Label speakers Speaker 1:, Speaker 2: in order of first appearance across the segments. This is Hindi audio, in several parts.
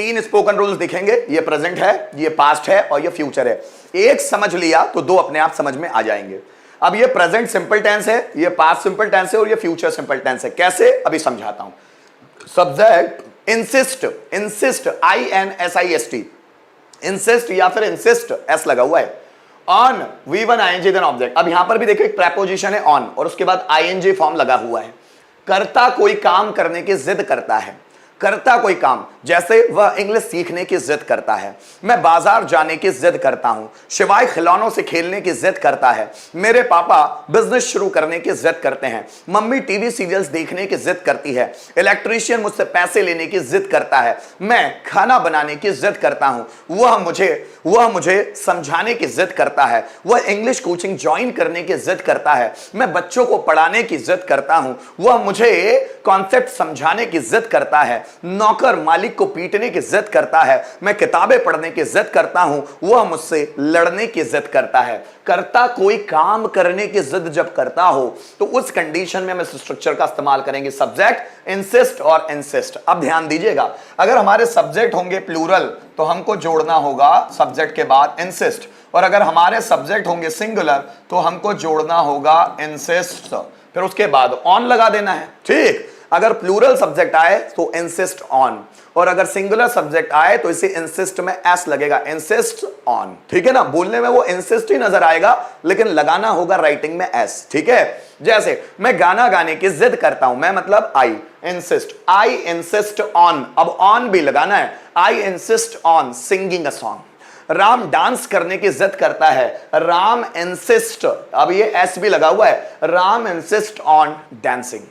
Speaker 1: तीन स्पोकन रूल्स दिखेंगे, ये प्रेजेंट है, ये पास्ट है और ये फ्यूचर है। एक समझ लिया तो दो अपने आप समझ में आ जाएंगे। अब ये प्रेजेंट सिंपल टेंस है, ये पास्ट सिंपल टेंस है और ये फ्यूचर सिंपल टेंस है। कैसे, अभी समझाता हूं। Subject insist, insist INSIST, insist या फिर इंसिस्ट एस लगा हुआ है। On V1 ING then object. अब यहां पर भी देखो एक प्रेपोजिशन है ऑन और उसके बाद ING फॉर्म लगा हुआ है। करता कोई काम करने की जिद करता है, करता कोई काम, जैसे वह इंग्लिश सीखने की जिद करता है, मैं बाजार जाने की जिद करता हूं, शिवाय खिलौनों से खेलने की जिद करता है, मेरे पापा बिजनेस शुरू करने की जिद करते हैं, मम्मी टीवी सीरियल्स देखने की जिद करती है, इलेक्ट्रीशियन मुझसे पैसे लेने की जिद करता है, मैं खाना बनाने की जिद करता हूं, वह मुझे समझाने की जिद करता है, वह इंग्लिश कोचिंग ज्वाइन करने की जिद करता है, मैं बच्चों को पढ़ाने की जिद करता हूं, वह मुझे कॉन्सेप्ट समझाने की जिद करता है, नौकर मालिक को पीटने की जिद करता है, मैं किताबें पढ़ने की जिद करता हूं, वह मुझसे लड़ने की जिद करता है। करता कोई काम करने की जिद जब करता हो तो उस कंडीशन में हम इस स्ट्रक्चर का इस्तेमाल करेंगे, सब्जेक्ट इंसिस्ट और इंसिस्ट। अब ध्यान दीजिएगा, अगर हमारे सब्जेक्ट होंगे प्लूरल तो हमको जोड़ना होगा सब्जेक्ट के बाद इंसिस्ट, और अगर हमारे सब्जेक्ट होंगे सिंगुलर तो हमको जोड़ना होगा इंसिस्ट, फिर उसके बाद ऑन लगा देना है। ठीक, अगर प्लूरल सब्जेक्ट आए तो इंसिस्ट ऑन, और अगर सिंगुलर सब्जेक्ट आए तो इसे इंसिस्ट में एस लगेगा, इंसिस्ट ऑन। ठीक है ना, बोलने में वो इंसिस्ट ही नजर आएगा लेकिन लगाना होगा राइटिंग में एस। ठीक है, जैसे मैं गाना गाने की जिद करता हूं, मैं मतलब आई इंसिस्ट ऑन, अब ऑन भी लगाना है, आई insist on singing a song. Ram dance करने की जिद करता है, राम इंसिस्ट, अब ये एस भी लगा हुआ है, राम इंसिस्ट ऑन डांसिंग।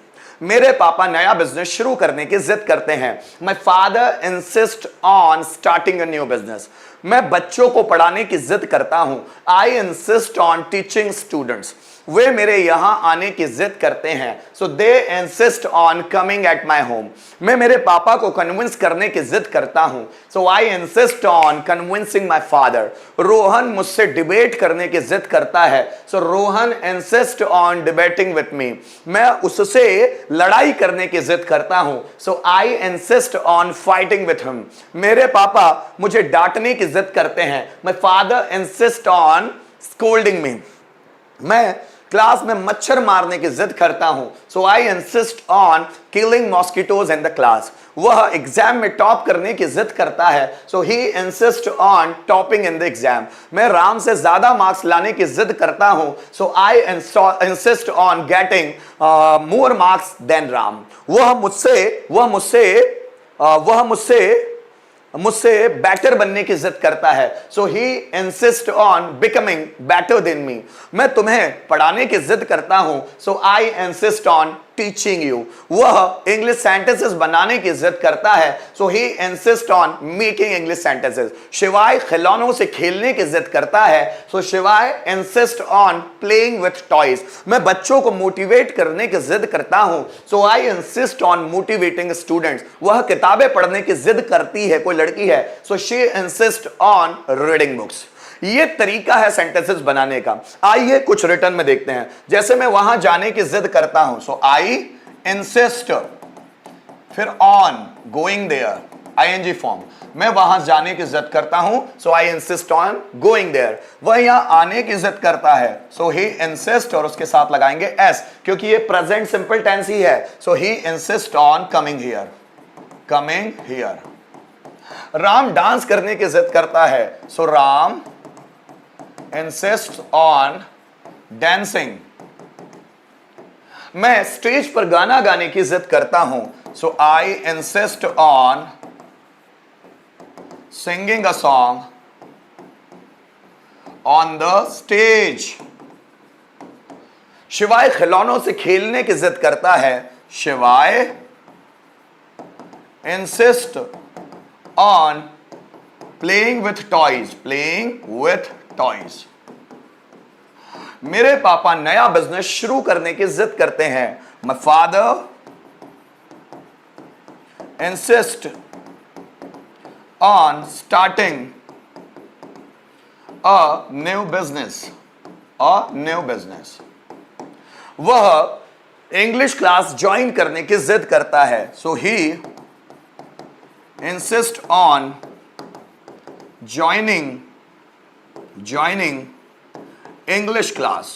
Speaker 1: मेरे पापा नया बिजनेस शुरू करने की जिद करते हैं, my father insist on starting a new business. मैं बच्चों को पढ़ाने की जिद करता हूं, I insist on teaching students. वे मेरे यहां आने की जिद करते हैं, so they insist on coming at my home. मैं मेरे पापा को कन्विंस करने की जिद करता हूं, so I insist on convincing my father. Rohan मुझसे डिबेट करने की जिद करता है, so Rohan insist on debating with me. मैं उससे लड़ाई करने की जिद करता हूं, so I insist on fighting with him. मेरे पापा मुझे डांटने की जिद करते हैं, my father insist on scolding me. मैं क्लास में मच्छर मारने की जिद करता हूं, so I insist on killing mosquitoes in the class. वह एग्जाम में टॉप करने की जिद करता है, so he insist on topping in the exam. मैं राम से ज्यादा मार्क्स लाने की जिद करता हूं, so I insist on getting more marks than Ram. वह मुझसे बेटर बनने की जिद करता है, so he insist on becoming better than me. मैं तुम्हें पढ़ाने की जिद करता हूं, so I insist on teaching you. वह इंग्लिश सेंटेंसेस बनाने की जिद करता है, so he insist on making English sentences. Shivay खिलौनों से खेलने की जिद करता है, so Shivay insist on playing with toys. मैं बच्चों को मोटिवेट करने की जिद करता हूं, so I insist on motivating students. वह किताबें पढ़ने की जिद करती है, कोई लड़की है, so she insist on reading books. ये तरीका है सेंटेंसेस बनाने का। आइए कुछ रिटर्न में देखते हैं। जैसे मैं वहां जाने की जिद करता हूं, सो आई इंसिस्ट, फिर on going there ING form. मैं वहां जाने की जिद करता हूं, so I insist on going there. वह यहां आने की जिद करता है, सो ही इंसिस्ट, और उसके साथ लगाएंगे एस क्योंकि ये प्रेजेंट सिंपल टेंस ही है, so he insist on coming here, coming here. Ram dance करने की जिद करता है, so Ram insist on dancing. मैं स्टेज पर गाना गाने की जिद करता हूं, so I insist on singing a song on the stage. Shivay खिलौनों से खेलने की जिद करता है, Shivay insist on playing with toys, playing with toys. मेरे पापा नया बिजनेस शुरू करने की जिद करते हैं, my father insist on starting a new business, वह इंग्लिश क्लास ज्वाइन करने की जिद करता है, so he insist on joining English class।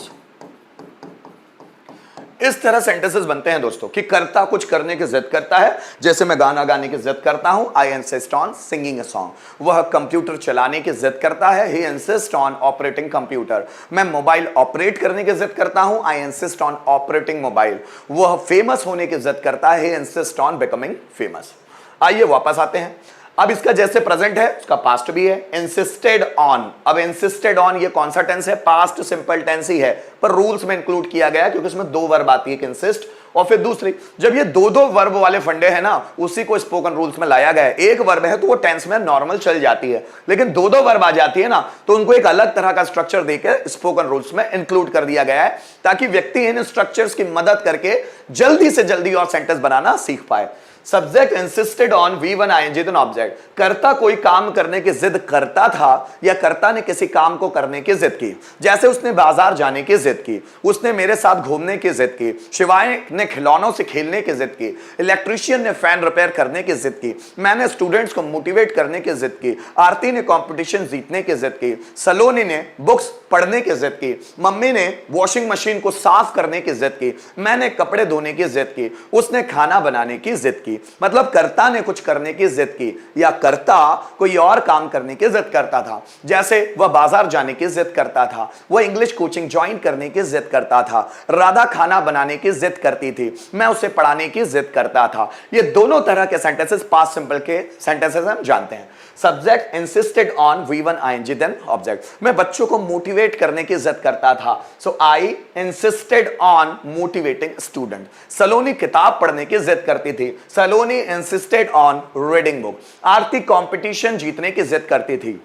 Speaker 1: इस तरह सेंटेंसेस बनते हैं दोस्तों कि कर्ता कुछ करने की जिद करता है, जैसे मैं गाना गाने की जिद करता हूं, I insist on singing a song. वह कंप्यूटर चलाने की जिद करता है, ही इंसिस्ट ऑन ऑपरेटिंग कंप्यूटर। मैं मोबाइल ऑपरेट करने की जिद करता हूं, I insist on operating mobile. वह फेमस होने की जिद करता है, ही इंसिस्ट ऑन बिकमिंग फेमस। आइए वापस आते हैं। अब इसका जैसे प्रेजेंट है उसका पास्ट भी है, इंसिस्टेड ऑन। अब इंसिस्टेड ऑन ये कौन सा टेंस है? पास्ट सिंपल टेंस ही है, पर रूल्स में इंक्लूड किया गया क्योंकि इसमें दो वर्ब आती है, इंसिस्ट और फिर दूसरी। जब ये दो दो वर्ब वाले फंडे हैं ना, उसी को स्पोकन रूल्स में लाया गया है। एक वर्ब है तो वो टेंस में नॉर्मल चल जाती है, लेकिन दो दो वर्ब आ जाती है ना, तो उनको एक अलग तरह का स्ट्रक्चर देकर स्पोकन रूल्स में इंक्लूड कर दिया गया है, ताकि व्यक्ति इन स्ट्रक्चर्स की मदद करके जल्दी से जल्दी और सेंटेंस बनाना सीख पाए। Subject insisted on V1 ING then object. कर्ता कोई काम करने की जिद करता था या कर्ता ने किसी काम को करने की जिद की। जैसे उसने बाजार जाने की जिद की, उसने मेरे साथ घूमने की जिद की, शिवाय ने खिलौनों से खेलने की जिद की, इलेक्ट्रिशियन ने फैन रिपेयर करने की जिद की, मैंने स्टूडेंट्स को मोटिवेट करने की जिद की, आरती ने कंपटीशन जीतने की जिद की, सलोनी ने बुक्स पढ़ने की जिद की, मम्मी ने वॉशिंग मशीन को साफ करने की जिद की, मैंने कपड़े धोने की जिद की, उसने खाना बनाने की जिद की। मतलब कर्ता ने कुछ करने की जिद की या कर्ता कोई और काम करने की जिद करता था। जैसे वह बाजार जाने की जिद करता था, वह इंग्लिश कोचिंग ज्वाइन करने की जिद करता था, राधा खाना बनाने की जिद करती थी, मैं उसे पढ़ाने की जिद करता था। ये दोनों तरह के सेंटेंसेस पास्ट सिंपल के सेंटेंसेस हम जानते हैं। Subject insisted on V1 ING then object. मैं बच्चों को मोटिवेट करने की जिद करता था, so I insisted on motivating student. Saloni किताब पढ़ने की जिद करती थी, Saloni insisted on reading book. Aarti competition जीतने की जिद करती थी,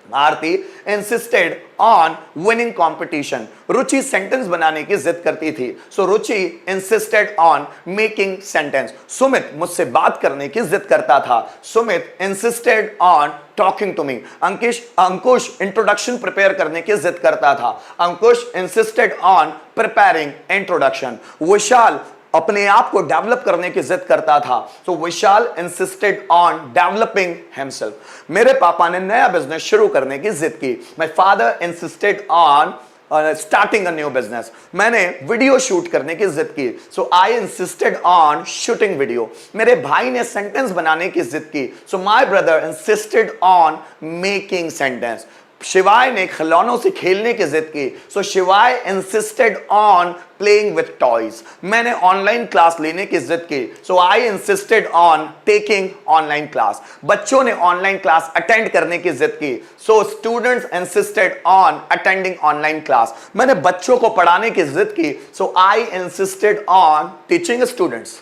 Speaker 1: Aarti insisted on winning competition. Ruchi sentence बनाने की जिद करती थी, so Ruchi insisted on making sentence. Sumit मुझसे बात करने की जिद करता था, Sumit insisted on talking to me. Ankush introduction prepare करने की जिद करता था, Ankush insisted on preparing introduction. Vishal अपने आप को डेवलप करने की जिद करता था, so Vishal insisted on developing himself. मेरे पापा ने नया बिजनेस शुरू करने की जिद की, my father insisted on starting a new business. मैंने वीडियो शूट करने की जिद की, so I insisted on shooting video. मेरे भाई ने सेंटेंस बनाने की जिद की, so my brother insisted on making sentence. Shivay ने खिलौनों से खेलने की जिद की, so Shivay insisted on playing with toys. मैंने ऑनलाइन क्लास लेने की जिद की, so I insisted on taking online class. बच्चों ने ऑनलाइन क्लास अटेंड करने की जिद की, so students insisted on attending online class. मैंने बच्चों को पढ़ाने की जिद की, so I insisted on teaching students.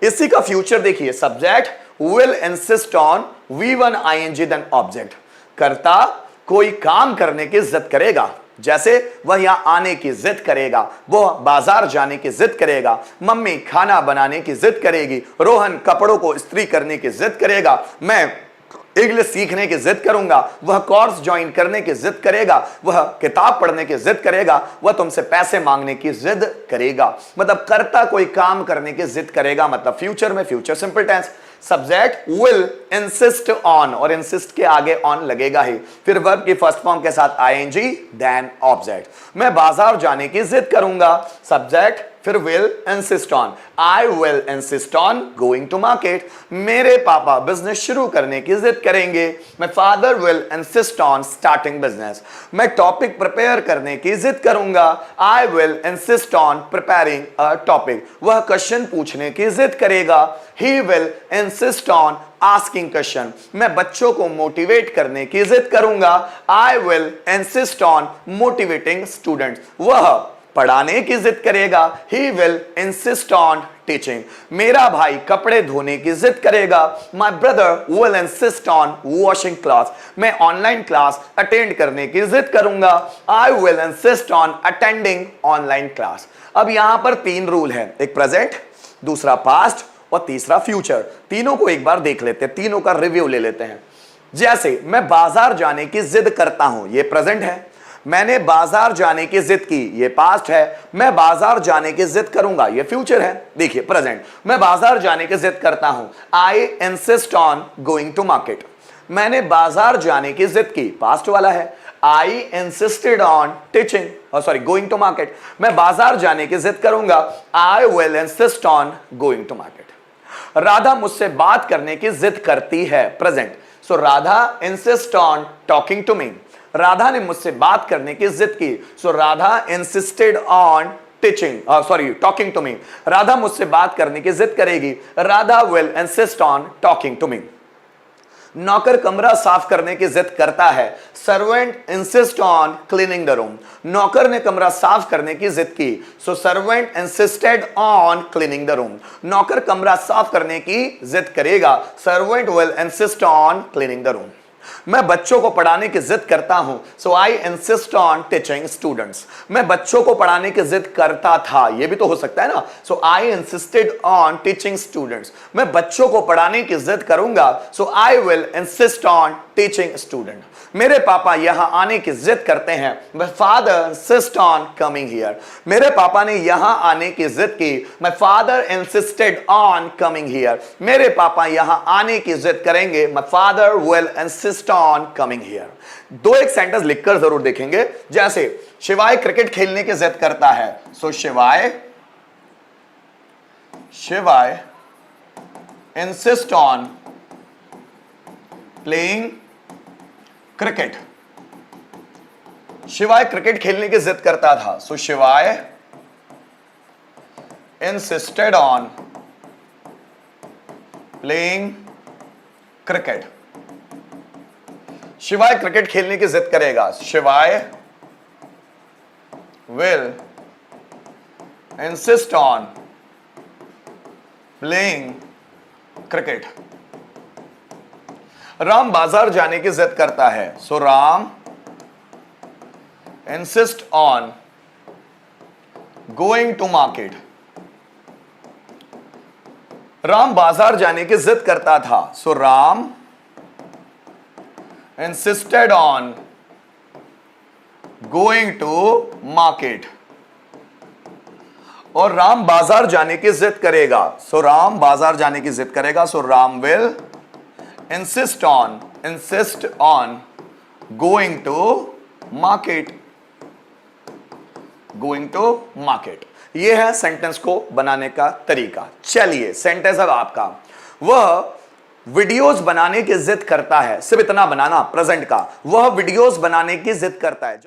Speaker 1: इसी का फ्यूचर देखिए, subject will insist on V1 ING then object. कर्ता कोई काम करने की जिद करेगा, जैसे वह यहां आने की जिद करेगा, वह बाजार जाने की जिद करेगा, मम्मी खाना बनाने की जिद करेगी, रोहन कपड़ों को इस्त्री करने की जिद करेगा, मैं इंग्लिश सीखने की जिद करूंगा, वह कोर्स ज्वाइन करने की जिद करेगा, वह किताब पढ़ने की जिद करेगा, वह तुमसे पैसे मांगने की जिद करेगा। मतलब कर्ता कोई काम करने की जिद करेगा, मतलब फ्यूचर में future simple tense. Subject will insist on, और इंसिस्ट के आगे ऑन लगेगा ही, फिर वर्ब की फर्स्ट फॉर्म के साथ ING देन ऑब्जेक्ट। मैं बाजार जाने की जिद करूंगा, सब्जेक्ट फिर will insist on, I will insist on going to market. मेरे पापा बिजनेस शुरू करने की जिद करेंगे, my father will insist on starting business. मैं टॉपिक प्रिपेयर करने की जिद करूंगा, I will insist on preparing a topic. वह क्वेश्चन पूछने की जिद करेगा, he will insist on asking question. मैं बच्चों को मोटिवेट करने की जिद करूंगा, I will insist on motivating students. वह पढ़ाने की जिद करेगा, he will insist on teaching. मेरा भाई कपड़े धोने की जिद करेगा, my brother will insist on washing class. मैं ऑनलाइन क्लास अटेंड करने की जिद करूंगा, I will insist on attending online class. अब यहां पर तीन रूल है, एक प्रेजेंट, दूसरा पास्ट और तीसरा फ्यूचर। तीनों को एक बार देख लेते हैं, तीनों का रिव्यू ले लेते हैं। जैसे मैं बाजार जाने की जिद करता हूं, ये प्रेजेंट है। मैंने बाजार जाने की जिद की, ये पास्ट है। मैं बाजार जाने की जिद करूंगा, ये फ्यूचर है। देखिए प्रेजेंट, मैं बाजार जाने की जिद करता हूं, I insist on going to market. मैंने बाजार जाने की जिद की, पास्ट वाला है। I insisted on going to market. मैं बाजार जाने की जिद करूंगा, I will insist on going to market. Radha मुझसे बात करने की जिद करती है, present. So Radha insist on talking to me. राधा ने मुझसे बात करने की जिद की, so Radha insisted on talking to me. Radha मुझसे बात करने की जिद करेगी, Radha will insist on talking to me. नौकर कमरा साफ करने की जिद करता है, servant insist on cleaning the room. नौकर ने कमरा साफ करने की जिद की, so servant insisted on cleaning the room. नौकर कमरा साफ करने की जिद करेगा, servant will insist on cleaning the room. मैं बच्चों को पढ़ाने की जिद करता हूं, so I insist on teaching students. मैं बच्चों को पढ़ाने की जिद करता था, यह भी तो हो सकता है ना। So I insisted on teaching students. मैं बच्चों को पढ़ाने की जिद करूंगा, so I will insist on teaching student. मेरे पापा यहां आने की जिद करते हैं, my father insist on coming here. मेरे पापा ने यहां आने की जिद की, my father insisted on coming here. मेरे पापा यहां आने की जिद करेंगे, my father will insist on coming here. दो एक सेंटेंस लिखकर जरूर देखेंगे, जैसे शिवाय क्रिकेट खेलने की जिद करता है, so Shivay insist on playing cricket. Shivay cricket खेलने की जिद करता था, so Shivay insisted on playing cricket. Shivay cricket खेलने की जिद करेगा, Shivay will insist on playing cricket. Ram बाजार जाने की जिद करता है, so Ram insist on going to market. Ram बाजार जाने की जिद करता था, so Ram insisted on going to market. और राम बाजार जाने की जिद करेगा, सो राम बाजार जाने की जिद करेगा, so Ram will insist on going to market। यह है सेंटेंस को बनाने का तरीका। चलिए सेंटेंस अब आपका, वह वीडियोस बनाने की जिद करता है। सिर्फ इतना बनाना प्रेजेंट का, वह वीडियोस बनाने की जिद करता है।